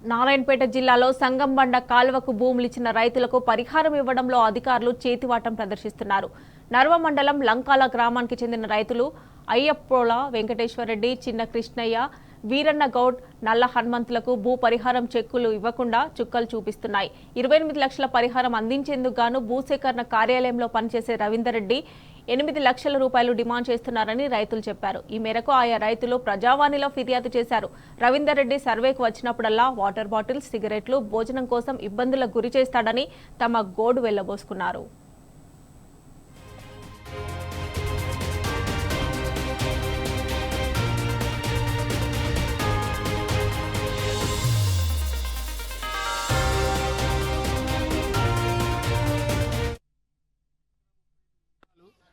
నారాయణపేట జిల్లాలో సంగంబండ కాల్వకు భూములిచ్చిన రైతులకు పరిహారం ఇవ్వడంలో అధికారులు చేతివాటం ప్రదర్శిస్తున్నారు. నర్వ మండలం లంకాల గ్రామానికి చెందిన రైతులు అయ్యప్పోల వెంకటేశ్వరరెడ్డి, చిన్న కృష్ణయ్య, వీరన్న గౌడ్, నల్ల హనుమంతులకు భూ పరిహారం చెక్కులు ఇవ్వకుండా చుక్కలు చూపిస్తున్నాయి. 28 లక్షల పరిహారం అందించేందుకు గాను భూసేకరణ కార్యాలయంలో పనిచేసే రవీందర్ రెడ్డి 8 లక్షల రూపాయలు డిమాండ్ చేస్తున్నారని రైతులు చెప్పారు. ఈ మేరకు ఆయా రైతులు ప్రజావాణిలో ఫిర్యాదు చేశారు. రవీందర్ రెడ్డి సర్వేకు వచ్చినప్పుడల్లా వాటర్ బాటిల్స్, సిగరెట్లు, భోజనం కోసం ఇబ్బందులకు గురి చేస్తాడని తమ గోడు వెళ్లబోసుకున్నారు.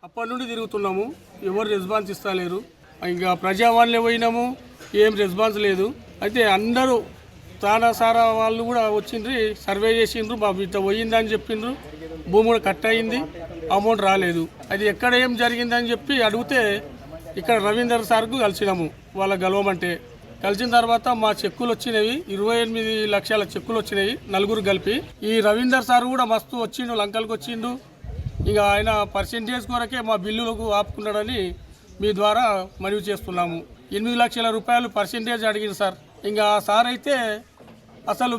అప్పటి నుండి తిరుగుతున్నాము, ఎవరు రెస్పాన్స్ ఇస్తలేరు. ఇంకా ప్రజావాణిలో పోయినాము, ఏం రెస్పాన్స్ లేదు. అయితే అందరూ సారా వాళ్ళు కూడా వచ్చిండ్రు, సర్వే చేసిండ్రు, మా ఇట్లా పోయిందని చెప్పిండ్రు. భూమి కూడా కట్ అయింది, అమౌంట్ రాలేదు. అది ఎక్కడ ఏం జరిగిందని చెప్పి అడిగితే ఇక్కడ రవీందర్ సార్కు కలిసినాము. వాళ్ళ గెలవమంటే కలిసిన తర్వాత మా చెక్కులు వచ్చినవి 28 లక్షల చెక్కులు వచ్చినాయి, నలుగురు కలిపి. ఈ రవీందర్ సార్ కూడా మస్తు వచ్చిండు, లంకలకు వచ్చిండు. ఇక ఆయన పర్సెంటేజ్ కొరకే మా బిల్లులకు ఆపుకున్నాడని మీ ద్వారా మనవి చేస్తున్నాము. 8 లక్షల రూపాయలు పర్సెంటేజ్ అడిగింది సార్. ఇంకా సార్ అయితే అసలు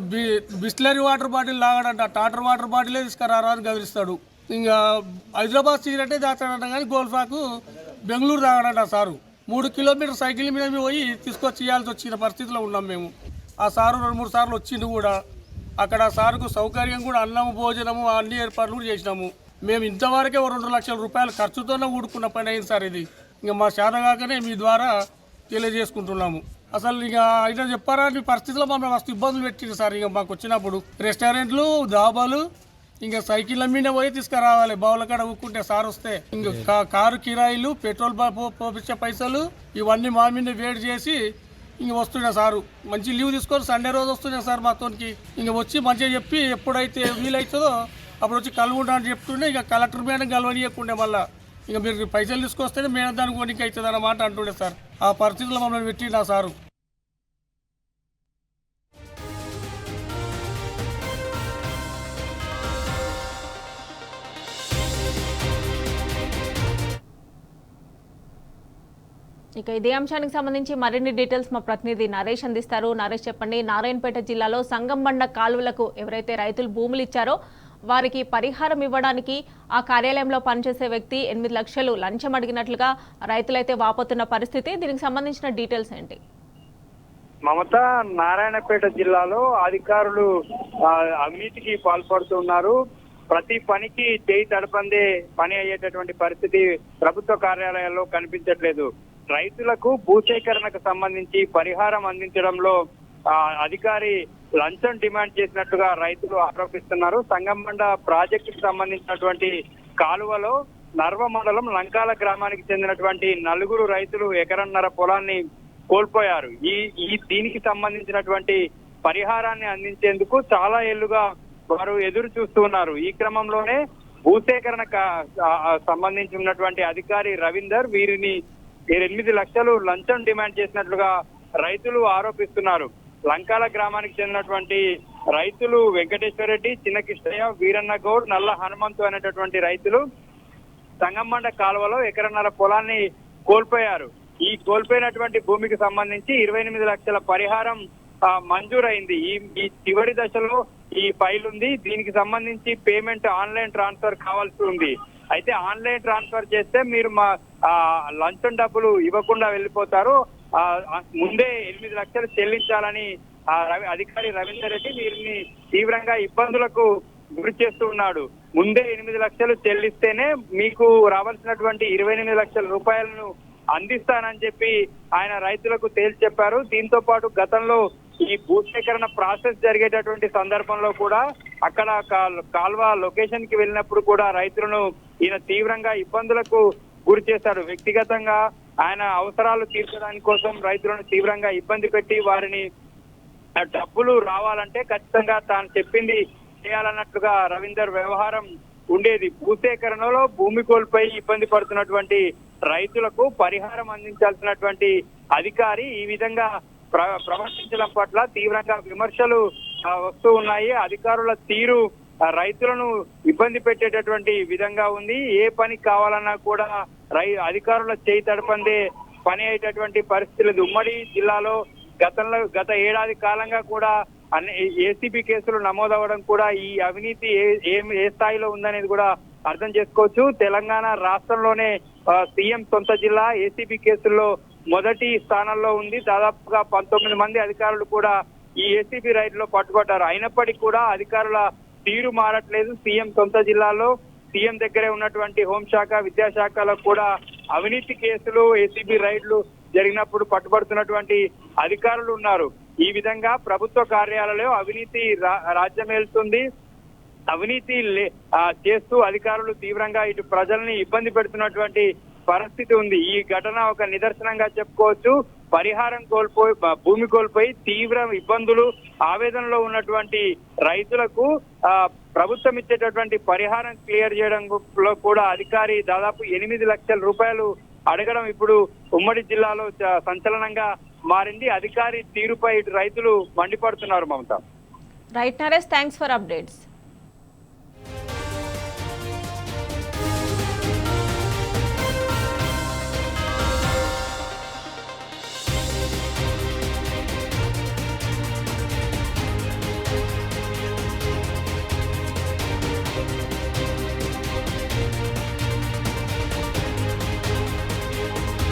బిస్లరీ వాటర్ బాటిల్ తాగాడంట, టాటర్ వాటర్ బాటిలే తీసుకురారా అని గదిలిస్తాడు. ఇంకా హైదరాబాద్ సిగరెటే తాగాడంట, కానీ గోల్ఫాకు బెంగళూరు తాగాడంట సారు. 3 కిలోమీటర్ సైకిల్ మీద పోయి తీసుకొచ్చి ఇవ్వాల్సి వచ్చిన పరిస్థితిలో ఉన్నాం మేము. ఆ సారు 2-3 సార్లు వచ్చిండు కూడా. అక్కడ సారుకు సౌకర్యం కూడా అన్నము, భోజనము అన్ని ఏర్పాట్లు కూడా చేసినాము. మేము ఇంతవరకే 2 లక్షల రూపాయలు ఖర్చుతోనే ఊడుకున్న పని అయింది సార్ ఇది. ఇంకా మా శాతగాకనే మీ ద్వారా తెలియజేసుకుంటున్నాము. అసలు ఇక అయినా చెప్పారా ఈ పరిస్థితిలో మమ్మల్ని మస్తు ఇబ్బందులు పెట్టింది సార్. ఇక మాకు వచ్చినప్పుడు రెస్టారెంట్లు, దాబాలు, ఇంకా సైకిళ్ళ మీద పోయి తీసుకురావాలి. బావుల కాడ ఊక్కుంటే సార్ వస్తే ఇంకా కారు కిరాయిలు, పెట్రోల్ పోపించే పైసలు ఇవన్నీ మా మీద వేడి చేసి ఇంక వస్తుండే సారు. మంచి లీవ్ తీసుకొని సండే రోజు వస్తుండే సార్ మాతోనికి. ఇంక వచ్చి మంచిగా చెప్పి ఎప్పుడైతే వీలవుతుందో అప్పుడు వచ్చి కలుగుంటా అని చెప్తుండే. ఇక కలెక్టర్ మేడం కలవనీయకుండే. మళ్ళీ ఇక మీరు పైసలు తీసుకొస్తేనే మేడం దానికి కొనికి అవుతుంది అన్నమాట అంటుండే సార్. ఆ పరిస్థితుల్లో మమ్మల్ని పెట్టిండా సారు. ఇక ఇదే అంశానికి సంబంధించి మరిన్ని డీటెయిల్స్ మా ప్రతినిధి నరేష్ అందిస్తారు. నరేష్, చెప్పండి. నారాయణపేట జిల్లాలో సంగంబండ కాలువలకు ఎవరైతే రైతులు భూములు ఇచ్చారో వారికి పరిహారం ఇవ్వడానికి ఆ కార్యాలయంలో పనిచేసే వ్యక్తి 8 లక్షలు లంచం అడిగినట్లుగా రైతులైతే వాపోతున్న పరిస్థితి. దీనికి సంబంధించిన డీటెయిల్స్ ఏంటి? మమత, నారాయణపేట జిల్లాలో అధికారులు అవినీతికి పాల్పడుతున్నారు. ప్రతి పనికి చేయి తడపందే పని అయ్యేటటువంటి పరిస్థితి ప్రభుత్వ కార్యాలయాల్లో కనిపించట్లేదు. రైతులకు భూసేకరణకు సంబంధించి పరిహారం అందించడంలో అధికారి లంచం డిమాండ్ చేసినట్టుగా రైతులు ఆరోపిస్తున్నారు. సంగంబండ ప్రాజెక్టుకు సంబంధించినటువంటి కాలువలో నర్వ మండలం లంకాల గ్రామానికి చెందినటువంటి 4 రైతులు ఎకరన్నర పొలాన్ని కోల్పోయారు. దీనికి సంబంధించినటువంటి పరిహారాన్ని అందించేందుకు చాలా ఏళ్లుగా వారు ఎదురు చూస్తున్నారు. ఈ క్రమంలోనే భూసేకరణ సంబంధించి ఉన్నటువంటి అధికారి రవీందర్ వీరిని 8 లక్షలు లంచం డిమాండ్ చేసినట్లుగా రైతులు ఆరోపిస్తున్నారు. లంకాల గ్రామానికి చెందినటువంటి రైతులు వెంకటేశ్వరరెడ్డి, చిన్న కృష్ణయ్య, వీరన్న గౌడ్, నల్ల హనుమంతు అనేటటువంటి రైతులు సంగంబండ కాలువలో ఎకరన్నర పొలాన్ని కోల్పోయారు. ఈ కోల్పోయినటువంటి భూమికి సంబంధించి 28 లక్షల పరిహారం మంజూరైంది. ఈ చివరి దశలో ఈ ఫైల్ ఉంది. దీనికి సంబంధించి పేమెంట్ ఆన్లైన్ ట్రాన్స్ఫర్ కావాల్సి ఉంది. అయితే ఆన్లైన్ ట్రాన్స్ఫర్ చేస్తే మీరు మా లంచం డబ్బులు ఇవ్వకుండా వెళ్ళిపోతారు. ముందే 8 లక్షలు చెల్లించాలని అధికారి రవీందర్ రెడ్డి వీరిని తీవ్రంగా ఇబ్బందులకు గురి చేస్తూ ఉన్నాడు. ముందే 8 లక్షలు చెల్లిస్తేనే మీకు రావాల్సినటువంటి 28 లక్షల రూపాయలను అందిస్తానని చెప్పి ఆయన రైతులకు తేల్చి చెప్పారు. దీంతో పాటు గతంలో ఈ భూసేకరణ ప్రాసెస్ జరిగేటటువంటి సందర్భంలో కూడా అక్కడ కాల్వ లొకేషన్ కి వెళ్ళినప్పుడు కూడా రైతులను ఈయన తీవ్రంగా ఇబ్బందులకు గురి చేశాడు. వ్యక్తిగతంగా ఆయన అవసరాలు తీర్చడానికి కోసం రైతులను తీవ్రంగా ఇబ్బంది పెట్టి వారిని డబ్బులు రావాలంటే ఖచ్చితంగా తాను చెప్పింది చేయాలన్నట్లుగా రవీందర్ వ్యవహారం ఉండేది. భూసేకరణలో భూమి కోల్పోయి ఇబ్బంది పడుతున్నటువంటి రైతులకు పరిహారం అందించాల్సినటువంటి అధికారి ఈ విధంగా ప్రవర్తించడం పట్ల తీవ్రంగా విమర్శలు వస్తూ ఉన్నాయి. అధికారుల తీరు రైతులను ఇబ్బంది పెట్టేటటువంటి విధంగా ఉంది. ఏ పని కావాలన్నా కూడా అధికారుల చేయి తడపందే పని అయ్యేటటువంటి పరిస్థితులు ఉమ్మడి జిల్లాలో గత ఏడాది కాలంగా కూడా ఏసీబీ కేసులు నమోదవడం కూడా ఈ అవినీతి ఏ స్థాయిలో ఉందనేది కూడా అర్థం చేసుకోవచ్చు. తెలంగాణ రాష్ట్రంలోనే సీఎం సొంత జిల్లా ఏసీబీ కేసుల్లో మొదటి స్థానంలో ఉంది. దాదాపుగా 19 మంది అధికారులు కూడా ఈ ఏసీబీ రైడ్ లో పట్టుబడ్డారు. అయినప్పటికీ కూడా అధికారుల తీరు మారట్లేదు. సీఎం సొంత జిల్లాలో సీఎం దగ్గరే ఉన్నటువంటి హోంశాఖ, విద్యాశాఖలో కూడా అవినీతి కేసులు, ఏసీబీ రైడ్లు జరిగినప్పుడు పట్టుబడుతున్నటువంటి అధికారులు ఉన్నారు. ఈ విధంగా ప్రభుత్వ కార్యాలయంలో అవినీతి రాజ్యమేలుతుంది. అవినీతి చేస్తూ అధికారులు తీవ్రంగా ఇటు ప్రజల్ని ఇబ్బంది పెడుతున్నటువంటి పరిస్థితి ఉంది. ఈ ఘటన ఒక నిదర్శనంగా చెప్పుకోవచ్చు. పరిహారం కోల్పోయి భూమి కోల్పోయి తీవ్ర ఇబ్బందులు, ఆవేదనలో ఉన్నటువంటి రైతులకు ప్రభుత్వం ఇచ్చేటటువంటి పరిహారం క్లియర్ చేయడంలో కూడా అధికారి దాదాపు 8 లక్షల రూపాయలు అడగడం ఇప్పుడు ఉమ్మడి జిల్లాలో సంచలనంగా మారింది. అధికారి తీరుపై ఇటు రైతులు మండిపడుతున్నారు. Mamata. Right Naresh, thanks for updates.